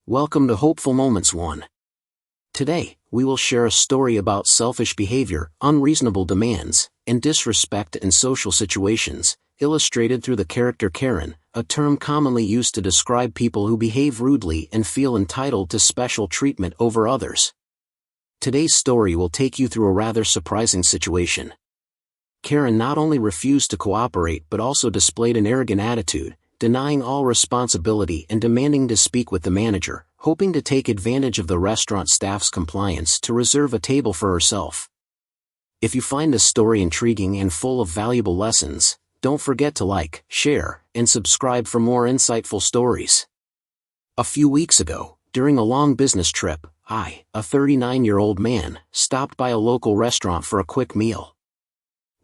Welcome to Hopeful Moments 1. Today, we will share a story about selfish behavior, unreasonable demands, and disrespect in social situations, illustrated through the character Karen, a term commonly used to describe people who behave rudely and feel entitled to special treatment over others. Today's story will take you through a rather surprising situation. Karen not only refused to cooperate but also displayed an arrogant attitude, denying all responsibility and demanding to speak with the manager, hoping to take advantage of the restaurant staff's compliance to reserve a table for herself. If you find this story intriguing and full of valuable lessons, don't forget to like, share, and subscribe for more insightful stories. A few weeks ago, during a long business trip, I, a 39-year-old man, stopped by a local restaurant for a quick meal.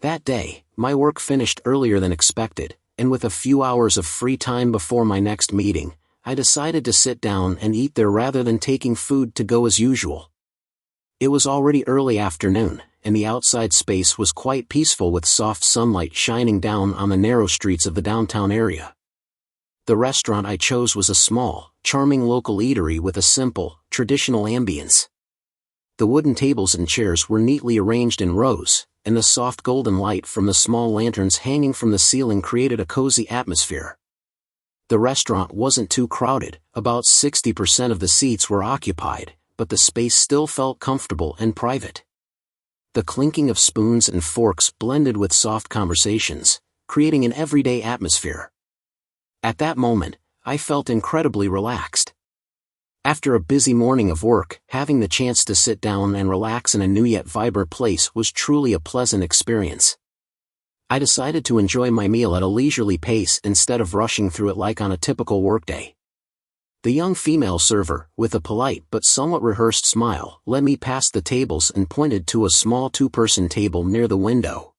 That day, my work finished earlier than expected, and with a few hours of free time before my next meeting, I decided to sit down and eat there rather than taking food to go as usual. It was already early afternoon, and the outside space was quite peaceful with soft sunlight shining down on the narrow streets of the downtown area. The restaurant I chose was a small, charming local eatery with a simple, traditional ambience. The wooden tables and chairs were neatly arranged in rows, and the soft golden light from the small lanterns hanging from the ceiling created a cozy atmosphere. The restaurant wasn't too crowded, about 60% of the seats were occupied, but the space still felt comfortable and private. The clinking of spoons and forks blended with soft conversations, creating an everyday atmosphere. At that moment, I felt incredibly relaxed. After a busy morning of work, having the chance to sit down and relax in a new yet vibrant place was truly a pleasant experience. I decided to enjoy my meal at a leisurely pace instead of rushing through it like on a typical workday. The young female server, with a polite but somewhat rehearsed smile, led me past the tables and pointed to a small two-person table near the window.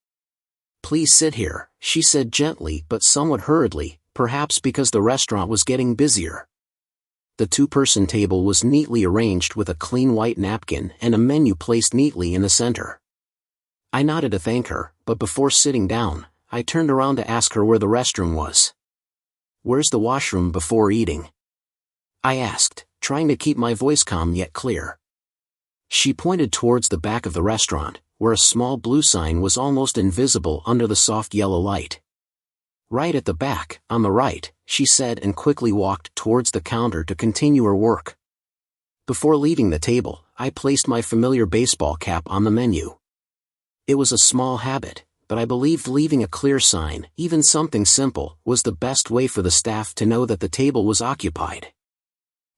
"Please sit here," she said gently but somewhat hurriedly, perhaps because the restaurant was getting busier. The two-person table was neatly arranged with a clean white napkin and a menu placed neatly in the center. I nodded to thank her, but before sitting down, I turned around to ask her where the restroom was. "Where's the washroom before eating?" I asked, trying to keep my voice calm yet clear. She pointed towards the back of the restaurant, where a small blue sign was almost invisible under the soft yellow light. "Right at the back, on the right," she said and quickly walked towards the counter to continue her work. Before leaving the table, I placed my familiar baseball cap on the menu. It was a small habit, but I believed leaving a clear sign, even something simple, was the best way for the staff to know that the table was occupied.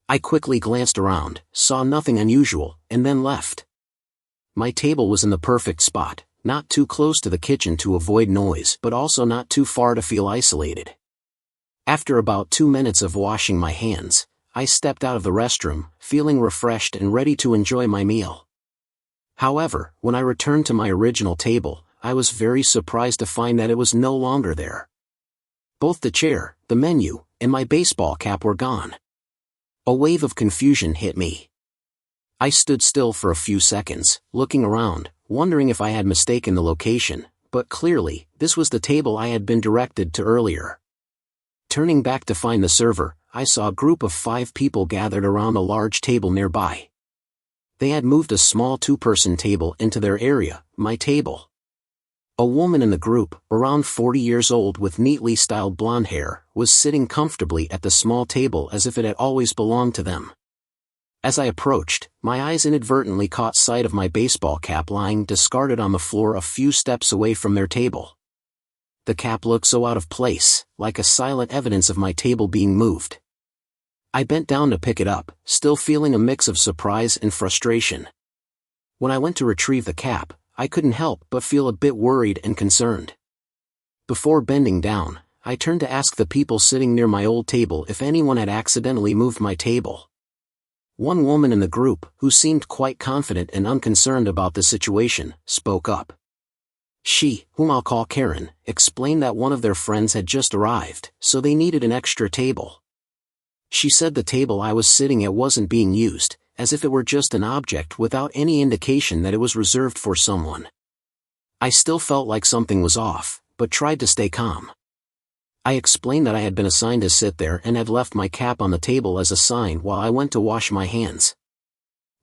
I quickly glanced around, saw nothing unusual, and then left. My table was in the perfect spot, not too close to the kitchen to avoid noise but also not too far to feel isolated. After about 2 minutes of washing my hands, I stepped out of the restroom, feeling refreshed and ready to enjoy my meal. However, when I returned to my original table, I was very surprised to find that it was no longer there. Both the chair, the menu, and my baseball cap were gone. A wave of confusion hit me. I stood still for a few seconds, looking around, wondering if I had mistaken the location, but clearly, this was the table I had been directed to earlier. Turning back to find the server, I saw a group of 5 people gathered around a large table nearby. They had moved a small two-person table into their area, my table. A woman in the group, around 40 years old with neatly styled blonde hair, was sitting comfortably at the small table as if it had always belonged to them. As I approached, my eyes inadvertently caught sight of my baseball cap lying discarded on the floor a few steps away from their table. The cap looked so out of place, like a silent evidence of my table being moved. I bent down to pick it up, still feeling a mix of surprise and frustration. When I went to retrieve the cap, I couldn't help but feel a bit worried and concerned. Before bending down, I turned to ask the people sitting near my old table if anyone had accidentally moved my table. One woman in the group, who seemed quite confident and unconcerned about the situation, spoke up. She, whom I'll call Karen, explained that one of their friends had just arrived, so they needed an extra table. She said the table I was sitting at wasn't being used, as if it were just an object without any indication that it was reserved for someone. I still felt like something was off, but tried to stay calm. I explained that I had been assigned to sit there and had left my cap on the table as a sign while I went to wash my hands.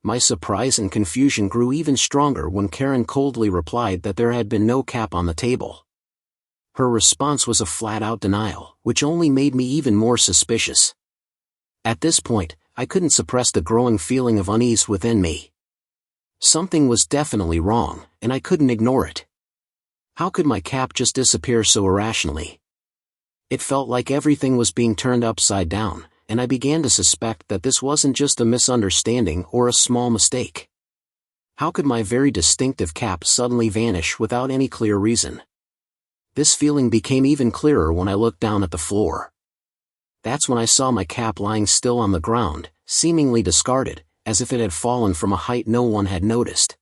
My surprise and confusion grew even stronger when Karen coldly replied that there had been no cap on the table. Her response was a flat-out denial, which only made me even more suspicious. At this point, I couldn't suppress the growing feeling of unease within me. Something was definitely wrong, and I couldn't ignore it. How could my cap just disappear so irrationally? It felt like everything was being turned upside down, and I began to suspect that this wasn't just a misunderstanding or a small mistake. How could my very distinctive cap suddenly vanish without any clear reason? This feeling became even clearer when I looked down at the floor. That's when I saw my cap lying still on the ground, seemingly discarded, as if it had fallen from a height no one had noticed.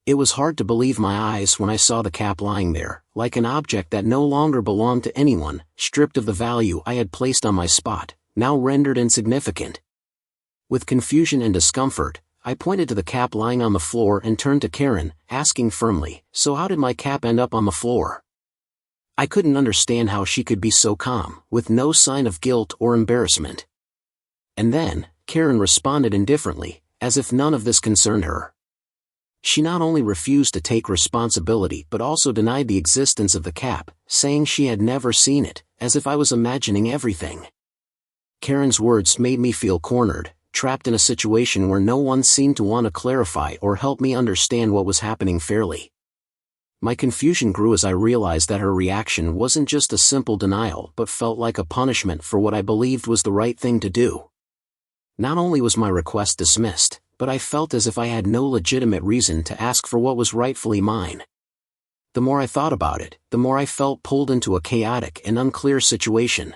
It was hard to believe my eyes when I saw the cap lying there, like an object that no longer belonged to anyone, stripped of the value I had placed on my spot, now rendered insignificant. With confusion and discomfort, I pointed to the cap lying on the floor and turned to Karen, asking firmly, "So how did my cap end up on the floor?" I couldn't understand how she could be so calm, with no sign of guilt or embarrassment. And then, Karen responded indifferently, as if none of this concerned her. She not only refused to take responsibility but also denied the existence of the cap, saying she had never seen it, as if I was imagining everything. Karen's words made me feel cornered, trapped in a situation where no one seemed to want to clarify or help me understand what was happening fairly. My confusion grew as I realized that her reaction wasn't just a simple denial but felt like a punishment for what I believed was the right thing to do. Not only was my request dismissed, but I felt as if I had no legitimate reason to ask for what was rightfully mine. The more I thought about it, the more I felt pulled into a chaotic and unclear situation.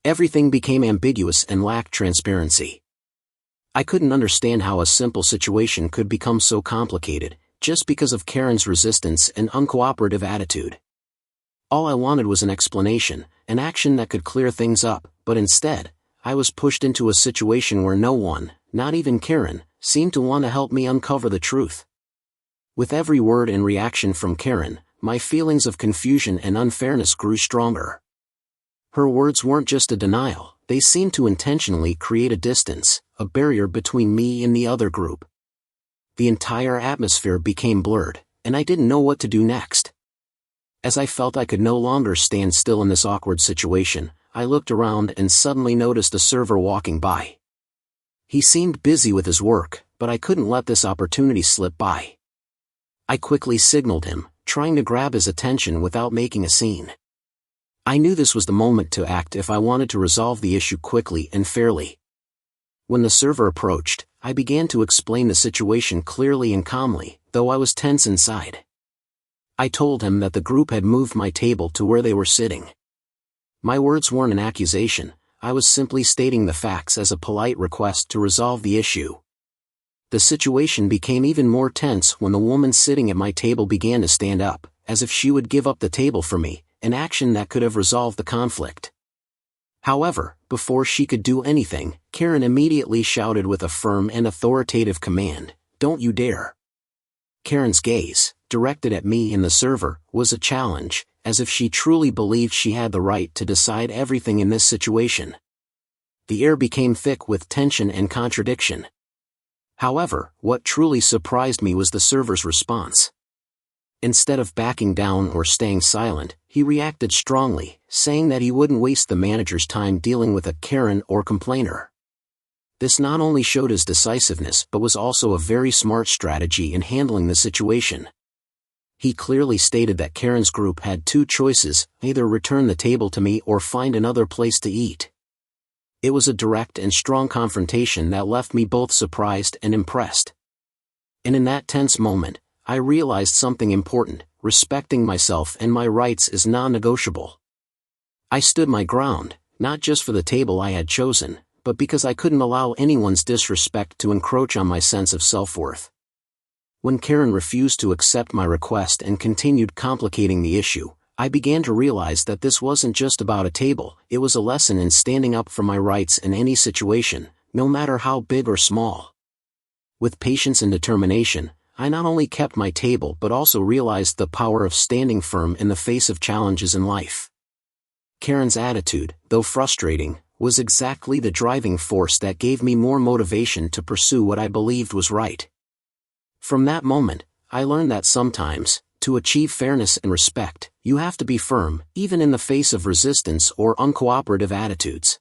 Everything became ambiguous and lacked transparency. I couldn't understand how a simple situation could become so complicated, just because of Karen's resistance and uncooperative attitude. All I wanted was an explanation, an action that could clear things up, but instead, I was pushed into a situation where no one, not even Karen, seemed to want to help me uncover the truth. With every word and reaction from Karen, my feelings of confusion and unfairness grew stronger. Her words weren't just a denial, they seemed to intentionally create a distance, a barrier between me and the other group. The entire atmosphere became blurred, and I didn't know what to do next. As I felt I could no longer stand still in this awkward situation, I looked around and suddenly noticed a server walking by. He seemed busy with his work, but I couldn't let this opportunity slip by. I quickly signaled him, trying to grab his attention without making a scene. I knew this was the moment to act if I wanted to resolve the issue quickly and fairly. When the server approached, I began to explain the situation clearly and calmly, though I was tense inside. I told him that the group had moved my table to where they were sitting. My words weren't an accusation, I was simply stating the facts as a polite request to resolve the issue. The situation became even more tense when the woman sitting at my table began to stand up, as if she would give up the table for me, an action that could have resolved the conflict. However, before she could do anything, Karen immediately shouted with a firm and authoritative command, "Don't you dare." Karen's gaze, directed at me and the server, was a challenge, as if she truly believed she had the right to decide everything in this situation. The air became thick with tension and contradiction. However, what truly surprised me was the server's response. Instead of backing down or staying silent, he reacted strongly, saying that he wouldn't waste the manager's time dealing with a Karen or complainer. This not only showed his decisiveness but was also a very smart strategy in handling the situation. He clearly stated that Karen's group had two choices, either return the table to me or find another place to eat. It was a direct and strong confrontation that left me both surprised and impressed. And in that tense moment, I realized something important: respecting myself and my rights is non-negotiable. I stood my ground, not just for the table I had chosen, but because I couldn't allow anyone's disrespect to encroach on my sense of self-worth. When Karen refused to accept my request and continued complicating the issue, I began to realize that this wasn't just about a table, it was a lesson in standing up for my rights in any situation, no matter how big or small. With patience and determination, I not only kept my table but also realized the power of standing firm in the face of challenges in life. Karen's attitude, though frustrating, was exactly the driving force that gave me more motivation to pursue what I believed was right. From that moment, I learned that sometimes, to achieve fairness and respect, you have to be firm, even in the face of resistance or uncooperative attitudes.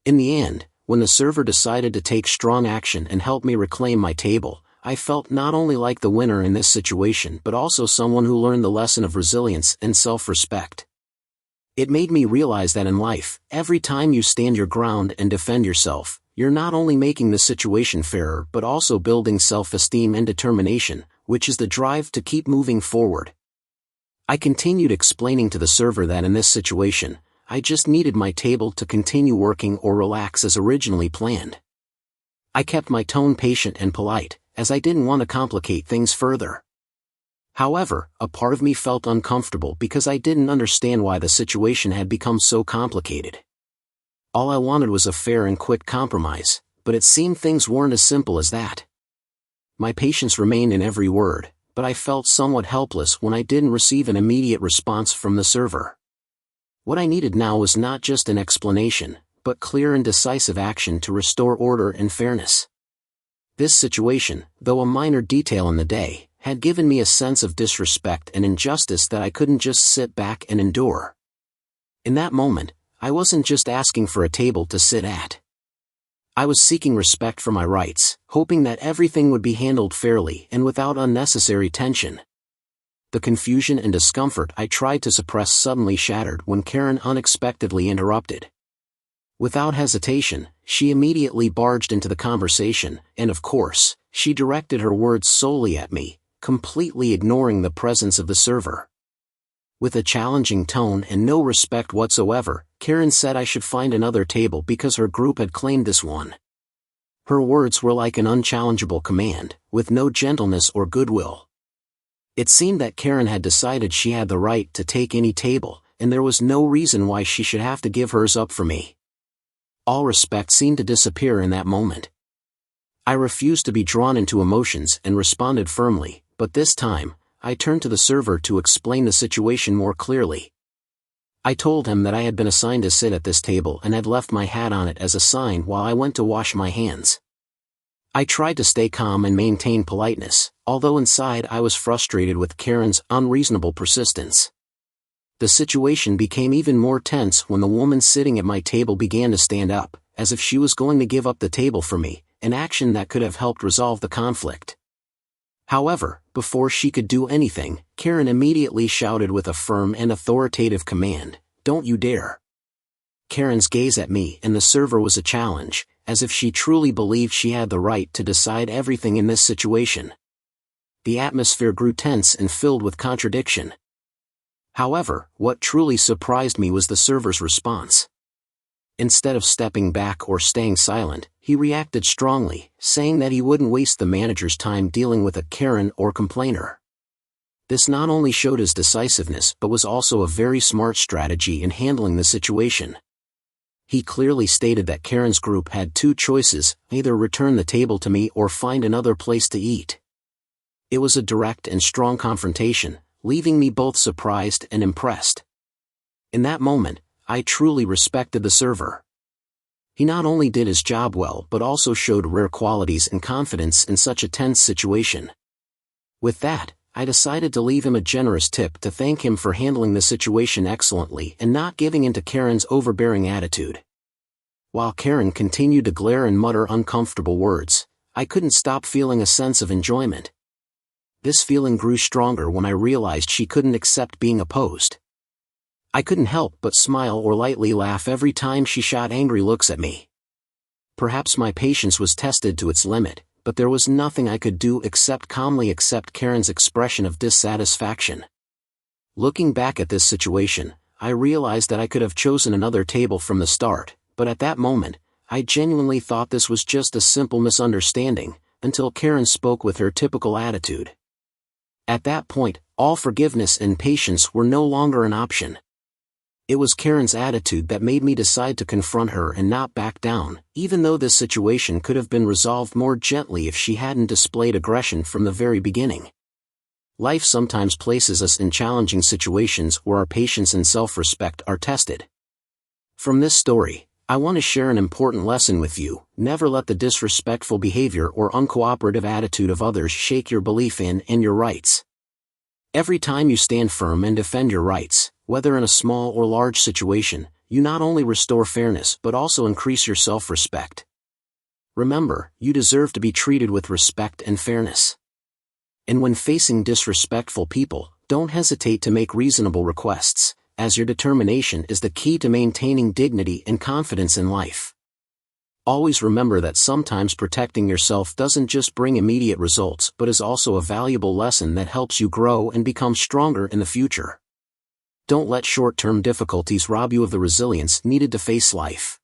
In the end, when the server decided to take strong action and help me reclaim my table, I felt not only like the winner in this situation but also someone who learned the lesson of resilience and self-respect. It made me realize that in life, every time you stand your ground and defend yourself, you're not only making the situation fairer but also building self-esteem and determination, which is the drive to keep moving forward. I continued explaining to the server that in this situation, I just needed my table to continue working or relax as originally planned. I kept my tone patient and polite, as I didn't want to complicate things further. However, a part of me felt uncomfortable because I didn't understand why the situation had become so complicated. All I wanted was a fair and quick compromise, but it seemed things weren't as simple as that. My patience remained in every word, but I felt somewhat helpless when I didn't receive an immediate response from the server. What I needed now was not just an explanation, but clear and decisive action to restore order and fairness. This situation, though a minor detail in the day, had given me a sense of disrespect and injustice that I couldn't just sit back and endure. In that moment, I wasn't just asking for a table to sit at. I was seeking respect for my rights, hoping that everything would be handled fairly and without unnecessary tension. The confusion and discomfort I tried to suppress suddenly shattered when Karen unexpectedly interrupted. Without hesitation, she immediately barged into the conversation, and of course, she directed her words solely at me, completely ignoring the presence of the server. With a challenging tone and no respect whatsoever, Karen said I should find another table because her group had claimed this one. Her words were like an unchallengeable command, with no gentleness or goodwill. It seemed that Karen had decided she had the right to take any table, and there was no reason why she should have to give hers up for me. All respect seemed to disappear in that moment. I refused to be drawn into emotions and responded firmly, but this time, I turned to the server to explain the situation more clearly. I told him that I had been assigned to sit at this table and had left my hat on it as a sign while I went to wash my hands. I tried to stay calm and maintain politeness, although inside I was frustrated with Karen's unreasonable persistence. The situation became even more tense when the woman sitting at my table began to stand up, as if she was going to give up the table for me, an action that could have helped resolve the conflict. However, before she could do anything, Karen immediately shouted with a firm and authoritative command, "Don't you dare!" Karen's gaze at me and the server was a challenge, as if she truly believed she had the right to decide everything in this situation. The atmosphere grew tense and filled with contradiction. However, what truly surprised me was the server's response. Instead of stepping back or staying silent, he reacted strongly, saying that he wouldn't waste the manager's time dealing with a Karen or complainer. This not only showed his decisiveness but was also a very smart strategy in handling the situation. He clearly stated that Karen's group had two choices, either return the table to me or find another place to eat. It was a direct and strong confrontation, leaving me both surprised and impressed. In that moment, I truly respected the server. He not only did his job well but also showed rare qualities and confidence in such a tense situation. With that, I decided to leave him a generous tip to thank him for handling the situation excellently and not giving in to Karen's overbearing attitude. While Karen continued to glare and mutter uncomfortable words, I couldn't stop feeling a sense of enjoyment. This feeling grew stronger when I realized she couldn't accept being opposed. I couldn't help but smile or lightly laugh every time she shot angry looks at me. Perhaps my patience was tested to its limit, but there was nothing I could do except calmly accept Karen's expression of dissatisfaction. Looking back at this situation, I realized that I could have chosen another table from the start, but at that moment, I genuinely thought this was just a simple misunderstanding, until Karen spoke with her typical attitude. At that point, all forgiveness and patience were no longer an option. It was Karen's attitude that made me decide to confront her and not back down, even though this situation could have been resolved more gently if she hadn't displayed aggression from the very beginning. Life sometimes places us in challenging situations where our patience and self-respect are tested. From this story, I want to share an important lesson with you. Never let the disrespectful behavior or uncooperative attitude of others shake your belief in and your rights. Every time you stand firm and defend your rights, whether in a small or large situation, you not only restore fairness but also increase your self-respect. Remember, you deserve to be treated with respect and fairness. And when facing disrespectful people, don't hesitate to make reasonable requests, as your determination is the key to maintaining dignity and confidence in life. Always remember that sometimes protecting yourself doesn't just bring immediate results but is also a valuable lesson that helps you grow and become stronger in the future. Don't let short-term difficulties rob you of the resilience needed to face life.